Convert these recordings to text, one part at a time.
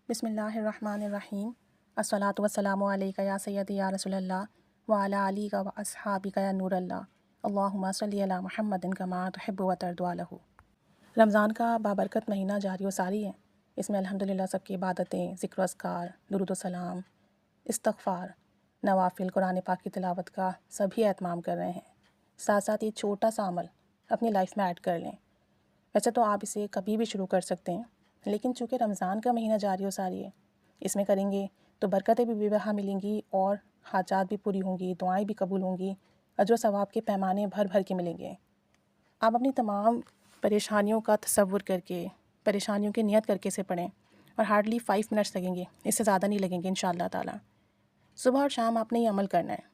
بسم اللہ الرحمن الرحیم الصلاۃ والسلام علیک یا سیدی یا رسول اللہ وعلی علیک و اصحابک یا نور اللہ اللہم صلی علی محمد کما تحب و ترضی عنہ۔ رمضان کا بابرکت مہینہ جاری و ساری ہے۔ اس میں الحمدللہ سب کی عبادتیں، ذکر و اذکار، درود و سلام، استغفار، نوافل، قرآن پاک کی تلاوت کا سبھی اہتمام کر رہے ہیں۔ ساتھ ساتھ یہ چھوٹا سا عمل اپنی لائف میں ایڈ کر لیں۔ ویسے تو آپ اسے کبھی بھی شروع کر سکتے ہیں، لیکن چونکہ رمضان کا مہینہ جاری و ساری ہے، اس میں کریں گے تو برکتیں بھی بے بہا ملیں گی اور حاجات بھی پوری ہوں گی، دعائیں بھی قبول ہوں گی، اجر و ثواب کے پیمانے بھر بھر کے ملیں گے۔ آپ اپنی تمام پریشانیوں کا تصور کر کے، پریشانیوں کی نیت کر کے اسے پڑھیں، اور ہارڈلی 5 منٹس لگیں گے، اس سے زیادہ نہیں لگیں گے انشاءاللہ تعالیٰ۔ صبح اور شام آپ نے یہ عمل کرنا ہے۔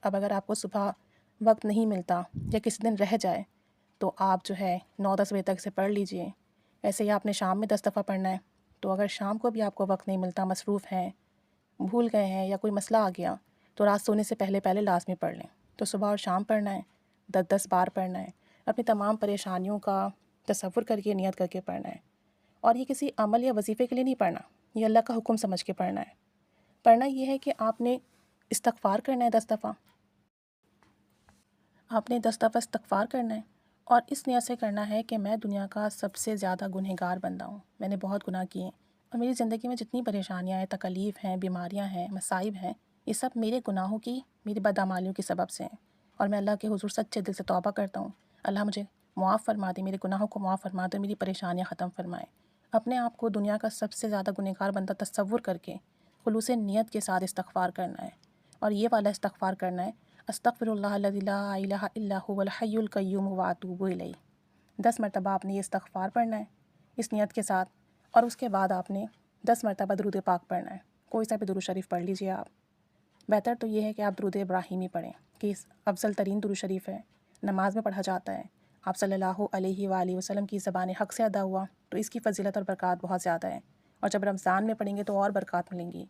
اب اگر آپ کو صبح وقت نہیں ملتا یا کسی دن رہ جائے تو آپ جو ہے 9-10 بجے تک سے پڑھ لیجئے۔ ایسے ہی آپ نے شام میں 10 دفعہ پڑھنا ہے، تو اگر شام کو بھی آپ کو وقت نہیں ملتا، مصروف ہیں، بھول گئے ہیں یا کوئی مسئلہ آ گیا، تو رات سونے سے پہلے پہلے لازمی پڑھ لیں۔ تو صبح اور شام پڑھنا ہے، 10-10 بار پڑھنا ہے، اپنی تمام پریشانیوں کا تصور کر کے، نیت کر کے پڑھنا ہے۔ اور یہ کسی عمل یا وظیفے کے لیے نہیں پڑھنا، یہ اللہ کا حکم سمجھ کے پڑھنا ہے۔ پڑھنا یہ ہے کہ آپ نے استغفار کرنا ہے 10 دفعہ، آپ نے 10 دفعہ استغفار کرنا ہے، اور اس نیت سے کرنا ہے کہ میں دنیا کا سب سے زیادہ گنہگار بندہ ہوں، میں نے بہت گناہ کیے ہیں، اور میری زندگی میں جتنی پریشانیاں ہیں، تکالیف ہیں، بیماریاں ہیں، مصائب ہیں، یہ سب میرے گناہوں کی، میری بدعمالیوں کی سبب سے ہیں، اور میں اللہ کے حضور سچے دل سے توبہ کرتا ہوں۔ اللہ مجھے معاف فرما دے، میرے گناہوں کو معاف فرما دے، میری پریشانیاں ختم فرمائے۔ اپنے آپ کو دنیا کا سب سے زیادہ گنہگار بندہ تصور کر کے خلوص نیت کے ساتھ استغفار کرنا ہے، اور یہ والا استغفار کرنا ہے، استغفر اللہ الذی لا الہ الا هو الحی القیوم واتوب الیہ۔ 10 مرتبہ آپ نے یہ استغفار پڑھنا ہے اس نیت کے ساتھ، اور اس کے بعد آپ نے 10 مرتبہ درود پاک پڑھنا ہے۔ کوئی سا بھی درود شریف پڑھ لیجئے آپ۔ بہتر تو یہ ہے کہ آپ درود ابراہیمی پڑھیں، کہ اس افضل ترین درود شریف ہے، نماز میں پڑھا جاتا ہے، آپ صلی اللہ علیہ وآلہ وسلم کی زبان حق سے ادا ہوا، تو اس کی فضیلت اور برکات بہت زیادہ ہے، اور جب رمضان میں پڑھیں گے تو اور برکات ملیں گی۔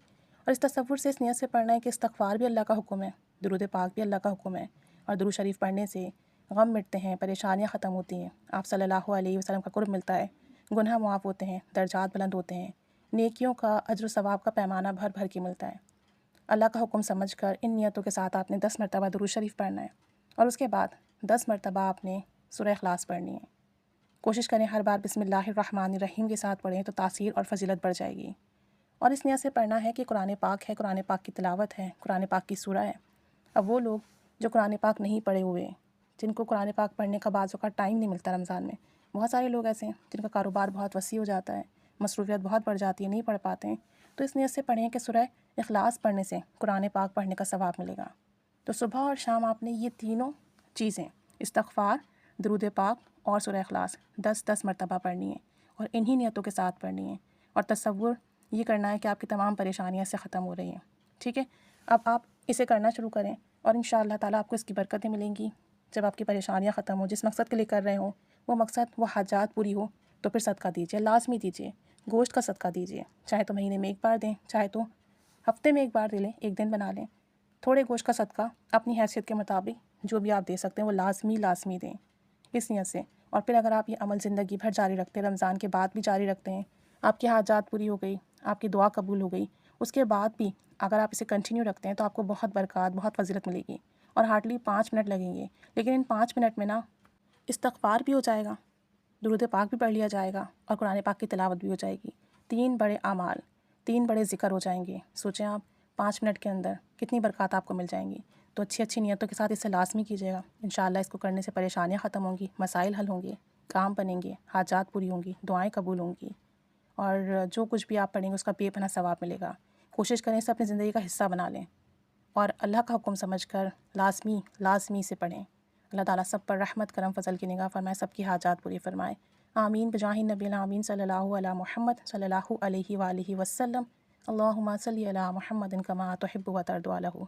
اور اس تصور سے، اس نیت سے پڑھنا ہے کہ استغفار بھی اللہ کا حکم ہے، درود پاک بھی اللہ کا حکم ہے، اور درود شریف پڑھنے سے غم مٹتے ہیں، پریشانیاں ختم ہوتی ہیں، آپ صلی اللہ علیہ وسلم کا قرب ملتا ہے، گناہ معاف ہوتے ہیں، درجات بلند ہوتے ہیں، نیکیوں کا اجر و ثواب کا پیمانہ بھر بھر کے ملتا ہے۔ اللہ کا حکم سمجھ کر ان نیتوں کے ساتھ آپ نے 10 مرتبہ درود شریف پڑھنا ہے، اور اس کے بعد 10 مرتبہ آپ نے سورہ اخلاص پڑھنی ہے۔ کوشش کریں ہر بار بسم اللہ الرحمن الرحیم کے ساتھ پڑھیں، تو تاثیر اور فضیلت بڑھ جائے گی۔ اور اس نیت سے پڑھنا ہے کہ قرآن پاک ہے، قرآن پاک کی تلاوت ہے، قرآن پاک کی سورہ ہے۔ اب وہ لوگ جو قرآن پاک نہیں پڑھے ہوئے، جن کو قرآن پاک پڑھنے کا بعض اوقات ٹائم نہیں ملتا رمضان میں، بہت سارے لوگ ایسے ہیں جن کا کاروبار بہت وسیع ہو جاتا ہے، مصروفیت بہت بڑھ جاتی ہے، نہیں پڑھ پاتے ہیں، تو اس نیت سے پڑھیں کہ سورہ اخلاص پڑھنے سے قرآن پاک پڑھنے کا ثواب ملے گا۔ تو صبح اور شام آپ نے یہ تینوں چیزیں، استغفار، درود پاک اور سورہ اخلاص 10-10 مرتبہ پڑھنی ہے، اور انہی نیتوں کے ساتھ پڑھنی ہے، اور تصور یہ کرنا ہے کہ آپ کی تمام پریشانیاں سے ختم ہو رہی ہیں۔ ٹھیک ہے؟ اب آپ اسے کرنا شروع کریں، اور انشاءاللہ تعالیٰ آپ کو اس کی برکتیں ملیں گی۔ جب آپ کی پریشانیاں ختم ہوں، جس مقصد کے لیے کر رہے ہوں، وہ مقصد، وہ حاجات پوری ہو، تو پھر صدقہ دیجیے، لازمی دیجیے، گوشت کا صدقہ دیجیے، چاہے تو مہینے میں 1 بار دیں، چاہے تو ہفتے میں 1 بار دے لیں، 1 دن بنا لیں۔ تھوڑے گوشت کا صدقہ اپنی حیثیت کے مطابق جو بھی آپ دے سکتے ہیں وہ لازمی دیں اس نیت سے۔ اور پھر اگر آپ یہ عمل زندگی بھر جاری رکھتے ہیں، رمضان کے بعد بھی جاری رکھتے ہیں، آپ کی حاجات پوری ہو گئی، آپ کی دعا قبول ہو گئی، اس کے بعد بھی اگر آپ اسے کنٹینیو رکھتے ہیں تو آپ کو بہت برکات، بہت فضیلت ملے گی، اور ہارڈلی 5 منٹ لگیں گے، لیکن ان 5 منٹ میں استغفار بھی ہو جائے گا، درود پاک بھی پڑھ لیا جائے گا، اور قرآن پاک کی تلاوت بھی ہو جائے گی۔ 3 بڑے اعمال، 3 بڑے ذکر ہو جائیں گے۔ سوچیں آپ 5 منٹ کے اندر کتنی برکات آپ کو مل جائیں گی۔ تو اچھی نیتوں کے ساتھ اسے لازمی کیجیے گا۔ انشاءاللہ اس کو کرنے سے پریشانیاں ختم ہوں گی، مسائل حل ہوں گے، کام بنیں گے، حاجات پوری ہوں گی، دعائیں قبول ہوں گی، اور جو کچھ بھی آپ پڑھیں گے اس کا بے پناہ ثواب ملے گا۔ کوشش کریں اسے اپنی زندگی کا حصہ بنا لیں، اور اللہ کا حکم سمجھ کر لازمی سے پڑھیں۔ اللہ تعالیٰ سب پر رحمت، کرم، فضل کی نگاہ فرمائے، سب کی حاجات پوری فرمائے۔ آمین بجاہ نبی الامین صلی اللہ علی محمد صلی اللہ علیہ وآلہ وسلم۔ اللہم صلی علی محمد کما تحب و ترضی عنہ۔